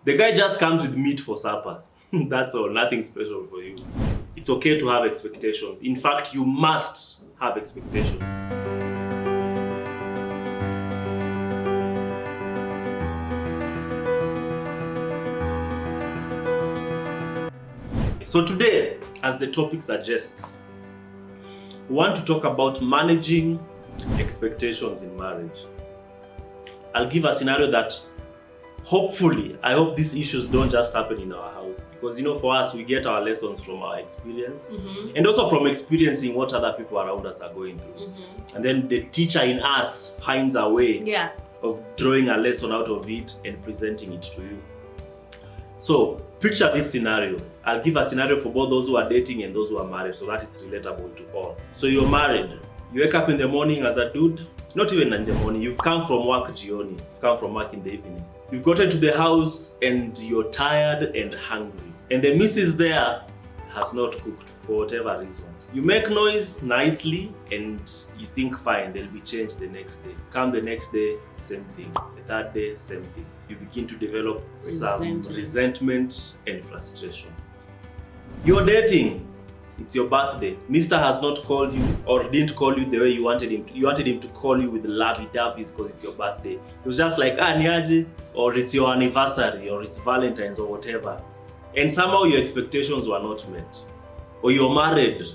The guy just comes with meat for supper. That's all, nothing special for you. It's okay to have expectations. In fact, you must have expectations. So today, as the topic suggests, we want to talk about managing expectations in marriage. I'll give a scenario that hopefully, I hope these issues don't just happen in our house, because for us, we get our lessons from our experience and also from experiencing what other people around us are going through. And then the teacher in us finds a way of drawing a lesson out of it and presenting it to you. So picture this scenario. I'll give a scenario for both those who are dating and those who are married so that it's relatable to all. So you're married. You wake up in the morning as a dude, not even in the morning. You've come from work jioni. You've come from work in the evening. You've gotten to the house and you're tired and hungry. And the missus there has not cooked for whatever reason. You make noise nicely and you think fine, there'll be change the next day. Come the next day, same thing. The third day, same thing. You begin to develop some resentment and frustration. You're dating. It's your birthday. Mr. has not called you or didn't call you the way you wanted him to. You wanted him to call you with lovey-doveys because it's your birthday. It was just like, niaje, or it's your anniversary, or it's Valentine's, or whatever. And somehow your expectations were not met. Or you're married,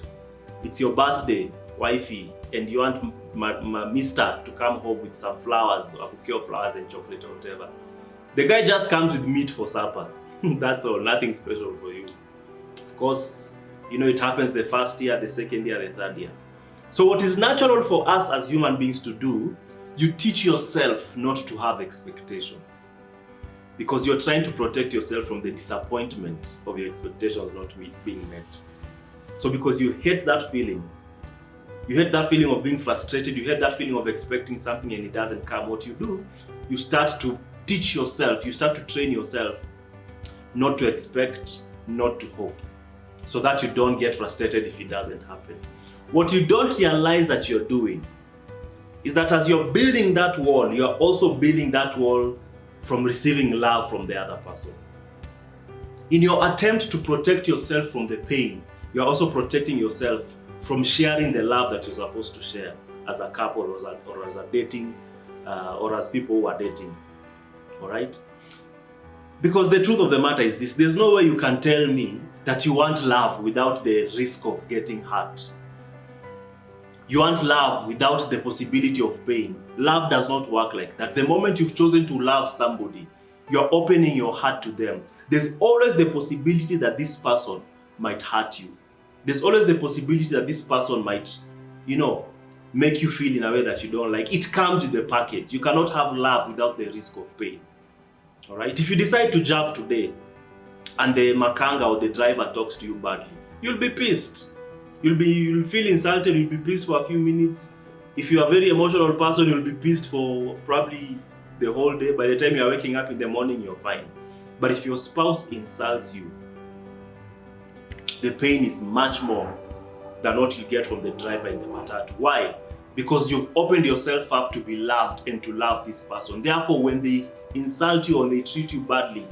it's your birthday, wifey, and you want Mr. to come home with some flowers, or a bouquet of flowers and chocolate or whatever. The guy just comes with meat for supper. That's all, nothing special for you. Of course, it happens the first year, the second year, the third year. So what is natural for us as human beings to do, you teach yourself not to have expectations. Because you're trying to protect yourself from the disappointment of your expectations not being met. So because you hate that feeling of being frustrated, you hate that feeling of expecting something and it doesn't come, what you do, you start to teach yourself, you start to train yourself not to expect, not to hope, so that you don't get frustrated if it doesn't happen. What you don't realize that you're doing is that as you're building that wall, you're also building that wall from receiving love from the other person. In your attempt to protect yourself from the pain, you're also protecting yourself from sharing the love that you're supposed to share as a couple or as a dating or as people who are dating. All right? Because the truth of the matter is this: there's no way you can tell me that you want love without the risk of getting hurt. You want love without the possibility of pain. Love does not work like that. The moment you've chosen to love somebody, you're opening your heart to them. There's always the possibility that this person might hurt you. There's always the possibility that this person might, make you feel in a way that you don't like. It comes with the package. You cannot have love without the risk of pain. All right? If you decide to jump today and the makanga or the driver talks to you badly, you'll be pissed. You'll feel insulted, you'll be pissed for a few minutes. If you're a very emotional person, you'll be pissed for probably the whole day. By the time you're waking up in the morning, you're fine. But if your spouse insults you, the pain is much more than what you get from the driver in the matatu. Why? Because you've opened yourself up to be loved and to love this person. Therefore, when they insult you or they treat you badly,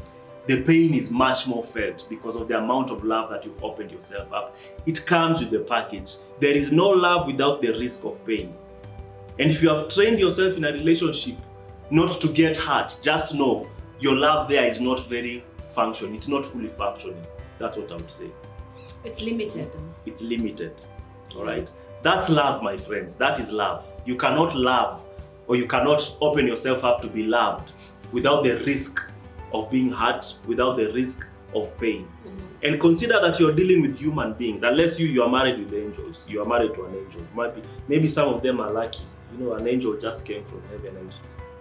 the pain is much more felt because of the amount of love that you've opened yourself up. It comes with the package. There is no love without the risk of pain. And if you have trained yourself in a relationship not to get hurt, just know your love there is not very functional. It's not fully functioning. That's what I would say. It's limited. It's limited. All right? That's love, my friends. That is love. You cannot love or you cannot open yourself up to be loved without the risk of being hurt, without the risk of pain. And consider that you're dealing with human beings. Unless you are married with angels, you are married to an angel. Maybe some of them are lucky. An angel just came from heaven and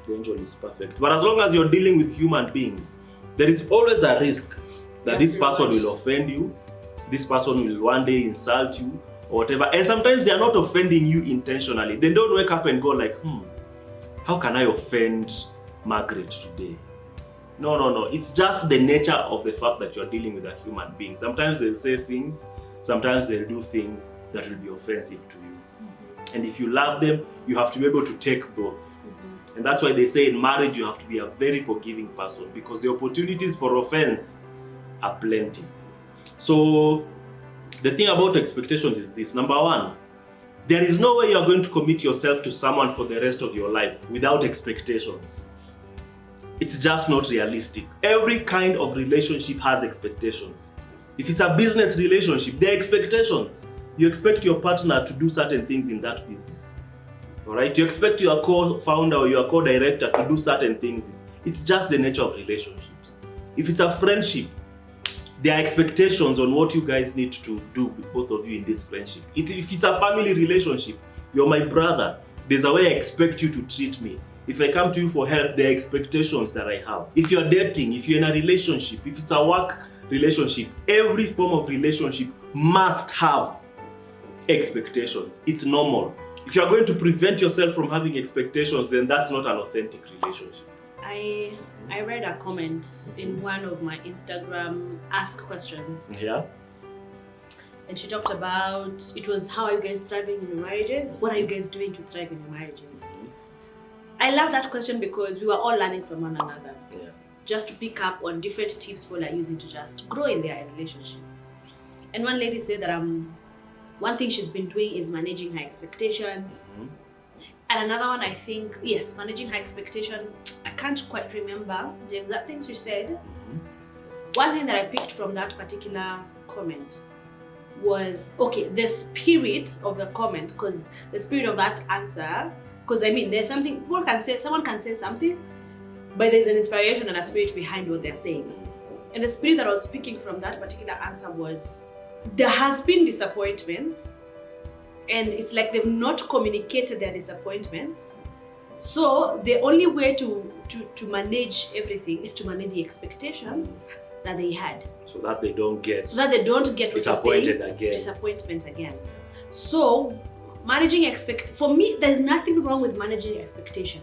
the angel is perfect. But as long as you're dealing with human beings, there is always a risk that this person will offend you, this person will one day insult you, or whatever. And sometimes they are not offending you intentionally. They don't wake up and go like, how can I offend Margaret today? No. It's just the nature of the fact that you're dealing with a human being. Sometimes they'll say things, sometimes they'll do things that will be offensive to you. And if you love them, you have to be able to take both. And that's why they say in marriage you have to be a very forgiving person, because the opportunities for offense are plenty. So the thing about expectations is this. Number one, there is no way you are going to commit yourself to someone for the rest of your life without expectations. It's just not realistic. Every kind of relationship has expectations. If it's a business relationship, there are expectations. You expect your partner to do certain things in that business. All right? You expect your co-founder or your co-director to do certain things. It's just the nature of relationships. If it's a friendship, there are expectations on what you guys need to do with both of you in this friendship. If it's a family relationship, you're my brother, there's a way I expect you to treat me. If I come to you for help, there are expectations that I have. If you're dating, if you're in a relationship, if it's a work relationship, every form of relationship must have expectations. It's normal. If you're going to prevent yourself from having expectations, then that's not an authentic relationship. I read a comment in one of my Instagram ask questions. Yeah. And she talked about, it was, how are you guys thriving in your marriages? What are you guys doing to thrive in your marriages? I love that question because we were all learning from one another. Yeah. Just to pick up on different tips people are using to just grow in their relationship. And one lady said that one thing she's been doing is managing her expectations. And another one, I think, yes, managing her expectation. I can't quite remember the exact things she said. One thing that I picked from that particular comment was, okay, the spirit of the comment, because the spirit of that answer, because I mean, there's something, someone can say something, but there's an inspiration and a spirit behind what they're saying. And the spirit that I was speaking from that particular answer was, there has been disappointments, and it's like they've not communicated their disappointments. So the only way to manage everything is to manage the expectations that they had. So that they don't get disappointment again. So managing for me, there's nothing wrong with managing expectation.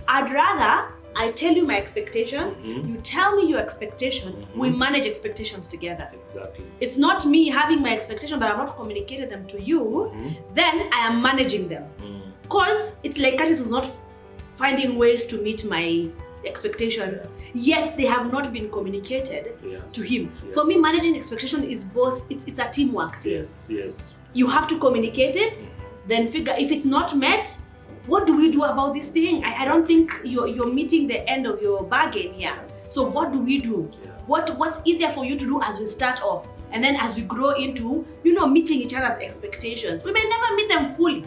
I'd rather I tell you my expectation, you tell me your expectation, we manage expectations together. Exactly. It's not me having my expectation but I've not communicated them to you, then I am managing them. Because it's like Curtis is not finding ways to meet my expectations, yet they have not been communicated to him. Yes. For me, managing expectation is both, it's a teamwork thing. Yes. You have to communicate it, then figure, if it's not met, what do we do about this thing? I don't think you're meeting the end of your bargain here. So what do we do? What's easier for you to do as we start off? And then as we grow into, meeting each other's expectations. We may never meet them fully.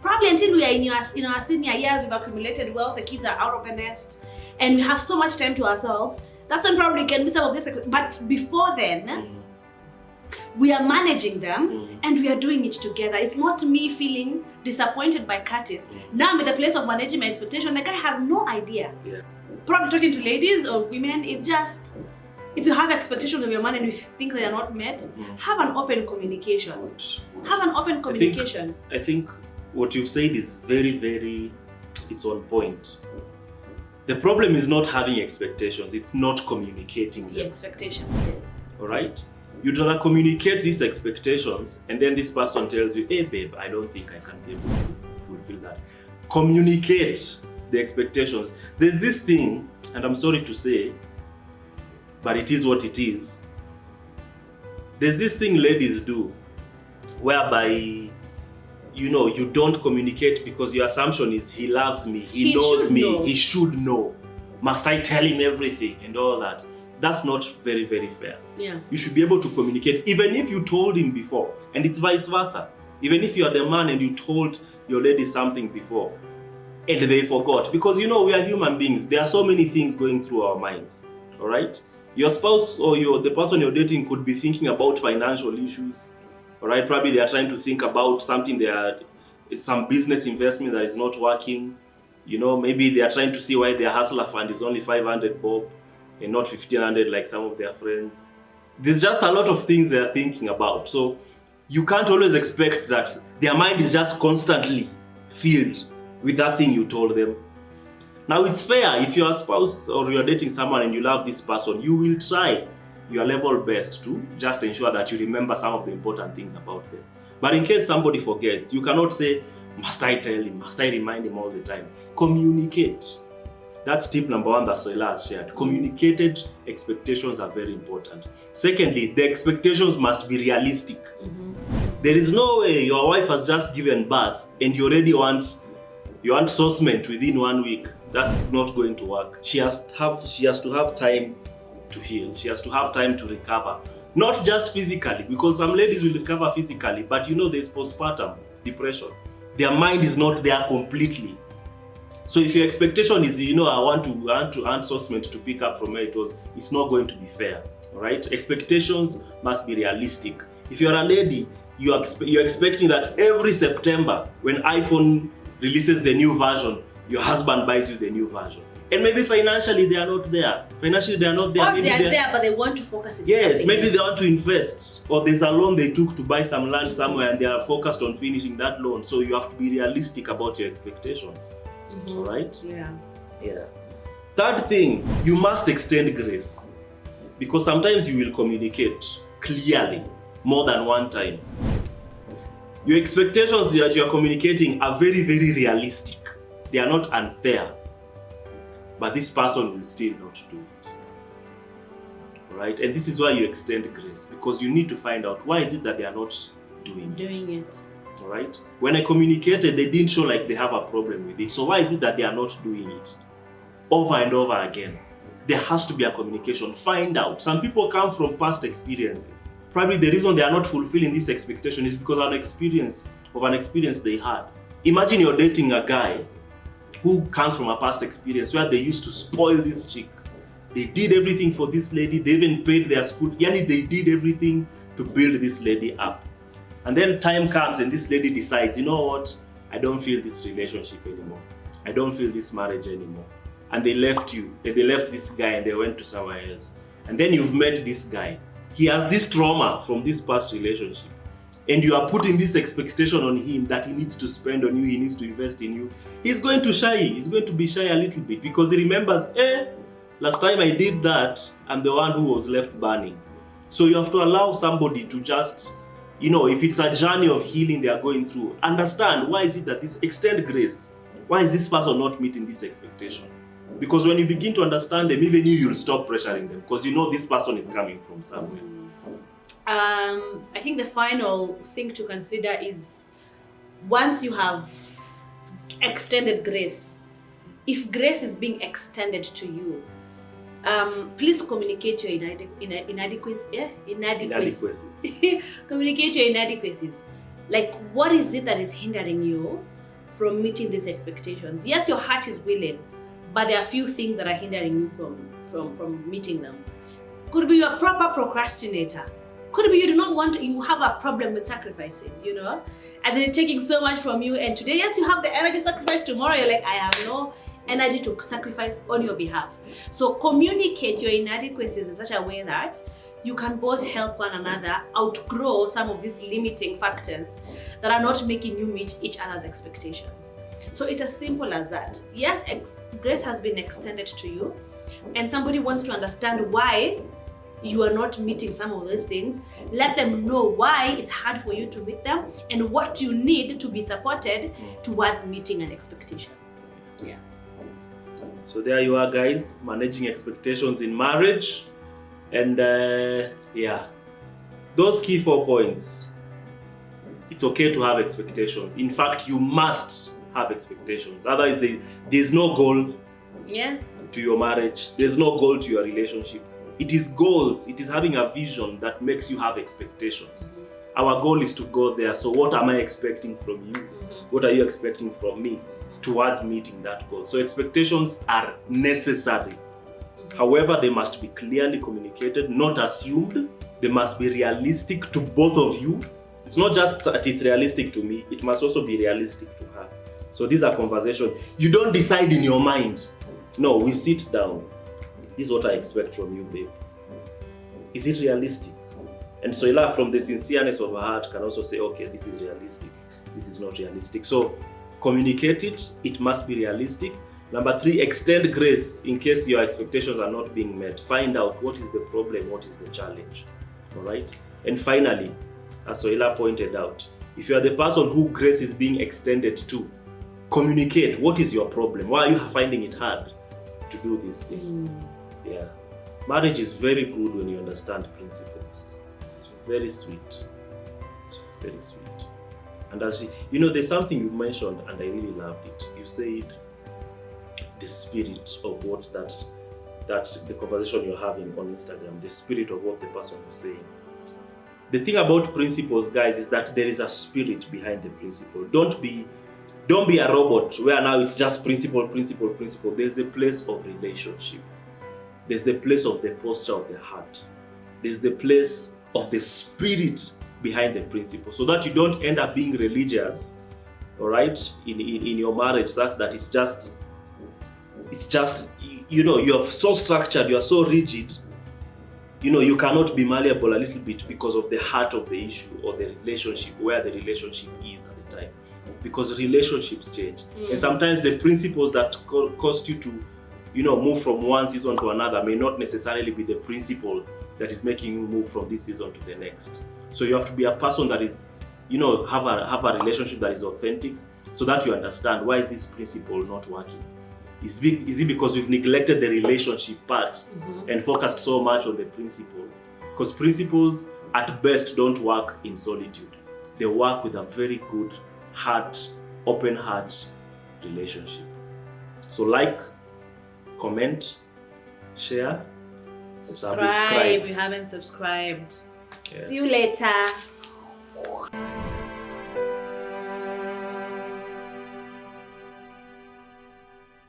Probably until we are in our senior years, we've accumulated wealth, the kids are out of the nest, and we have so much time to ourselves. That's when probably we can meet some of this. But before then, we are managing them and we are doing it together. It's not me feeling disappointed by Curtis. Now I'm in the place of managing my expectation. The guy has no idea. Probably talking to ladies or women is just, if you have expectations of your man and you think they are not met, have an open communication. Have an open communication. I think what you've said is very, very, it's on point. The problem is not having expectations, it's not communicating them. The expectations, yes. All right? You'd rather communicate these expectations and then this person tells you, hey babe, I don't think I can be able to fulfill that. Communicate the expectations. There's this thing, and I'm sorry to say, but it is what it is. There's this thing ladies do, whereby, you don't communicate because your assumption is he loves me, he knows me, he should know. Must I tell him everything and all that? That's not very, very fair. You should be able to communicate, even if you told him before, and it's vice versa. Even if you are the man and you told your lady something before, and they forgot. Because we are human beings. There are so many things going through our minds. All right? Your spouse or the person you're dating could be thinking about financial issues. All right? Probably they are trying to think about something, some business investment that is not working. Maybe they are trying to see why their hustler fund is only 500 bob and not 1,500 like some of their friends. There's just a lot of things they are thinking about. So you can't always expect that their mind is just constantly filled with that thing you told them. Now it's fair, if you're a spouse or you're dating someone and you love this person, you will try your level best to just ensure that you remember some of the important things about them. But in case somebody forgets, you cannot say, Must I tell him? Must I remind him all the time? Communicate. That's tip number 1 that Soila has shared. Communicated expectations are very important. Secondly, the expectations must be realistic. There is no way your wife has just given birth and you already want sourcement within 1 week. That's not going to work. She has to have time to heal. She has to have time to recover. Not just physically, because some ladies will recover physically, but there's postpartum depression. Their mind is not there completely. So if your expectation is, I want to earn sourcement to pick up from where it's not going to be fair. All right? Expectations must be realistic. If you're a lady, you're expecting that every September, when iPhone releases the new version, your husband buys you the new version. And maybe financially they are not there. Or maybe they're there, but they want to focus on yes, maybe they want to invest. Or there's a loan they took to buy some land somewhere and they are focused on finishing that loan. So you have to be realistic about your expectations. All right? Yeah. Third thing, you must extend grace. Because sometimes you will communicate clearly more than one time. Your expectations that you are communicating are very, very realistic. They are not unfair. But this person will still not do it. Right? And this is why you extend grace, because you need to find out why is it that they are not doing it. All right? When I communicated, they didn't show like they have a problem with it. So why is it that they are not doing it? Over and over again. There has to be a communication. Find out. Some people come from past experiences. Probably the reason they are not fulfilling this expectation is because of an experience they had. Imagine you're dating a guy who comes from a past experience where they used to spoil this chick. They did everything for this lady. They even paid their school. They did everything to build this lady up. And then time comes and this lady decides, you know what? I don't feel this relationship anymore. I don't feel this marriage anymore. And they left you. And they left this guy and they went to somewhere else. And then you've met this guy. He has this trauma from this past relationship. And you are putting this expectation on him that he needs to spend on you, he needs to invest in you. He's going to shy. He's going to be shy a little bit because he remembers, last time I did that, I'm the one who was left burning. So you have to allow somebody to just, if it's a journey of healing they are going through, understand why is it that extend grace. Why is this person not meeting this expectation? Because when you begin to understand them, even you'll stop pressuring them because this person is coming from somewhere. I think the final thing to consider is once you have extended grace, if grace is being extended to you, please communicate your inadequacies. Communicate your inadequacies. Like, what is it that is hindering you from meeting these expectations? Yes, your heart is willing, but there are a few things that are hindering you from meeting them. Could be you're a proper procrastinator. Could be you do not want you have a problem with sacrificing, as in taking so much from you, and today, yes, you have the energy to sacrifice, tomorrow you're like, I have no energy to sacrifice on your behalf. So communicate your inadequacies in such a way that you can both help one another outgrow some of these limiting factors that are not making you meet each other's expectations. So it's as simple as that. Yes, grace has been extended to you, and somebody wants to understand why you are not meeting some of those things. Let them know why it's hard for you to meet them and what you need to be supported towards meeting an expectation. Yeah. So there you are, guys, managing expectations in marriage. And those key 4 points. It's okay to have expectations. In fact, you must have expectations. Otherwise, there's no goal to your marriage. There's no goal to your relationship. It is goals. It is having a vision that makes you have expectations. Our goal is to go there. So what am I expecting from you? What are you expecting from me towards meeting that goal? So expectations are necessary. However, they must be clearly communicated, not assumed. They must be realistic to both of you. It's not just that it's realistic to me, it must also be realistic to her. So these are conversations. You don't decide in your mind. No, we sit down. This is what I expect from you, babe. Is it realistic? And Soila, from the sincereness of her heart, can also say, okay, this is realistic. This is not realistic. So communicate it. It must be realistic. Number 3, extend grace in case your expectations are not being met. Find out what is the problem, what is the challenge. All right? And finally, as Soila pointed out, If you are the person who grace is being extended to, communicate. What is your problem? Why are you finding it hard to do this thing? Yeah. Marriage is very good when you understand principles. It's very sweet. It's very sweet. And as you know, there's something you mentioned and I really loved it. You said the spirit of what that the conversation you're having on Instagram, the spirit of what the person was saying. The thing about principles, guys, is that there is a spirit behind the principle. Don't be a robot where now it's just principle. There's the place of relationship. There's the place of the posture of the heart. There's the place of the spirit behind the principle, so that you don't end up being religious, all right, in your marriage, such that it's just you know, you're so structured, you're so rigid, you know, you cannot be malleable a little bit because of the heart of the issue or the relationship, where the relationship is at the time, because relationships change. And sometimes the principles that caused you to, you know, move from one season to another may not necessarily be the principle that is making you move from this season to the next. So you have to be a person that is, you know, have a relationship that is authentic, so that you understand, why is this principle not working? Is it because we've neglected the relationship part and focused so much on the principle? Because principles at best don't work in solitude. They work with a very good heart, open heart relationship. So like, comment, share, subscribe if you haven't subscribed. Yeah. See you later.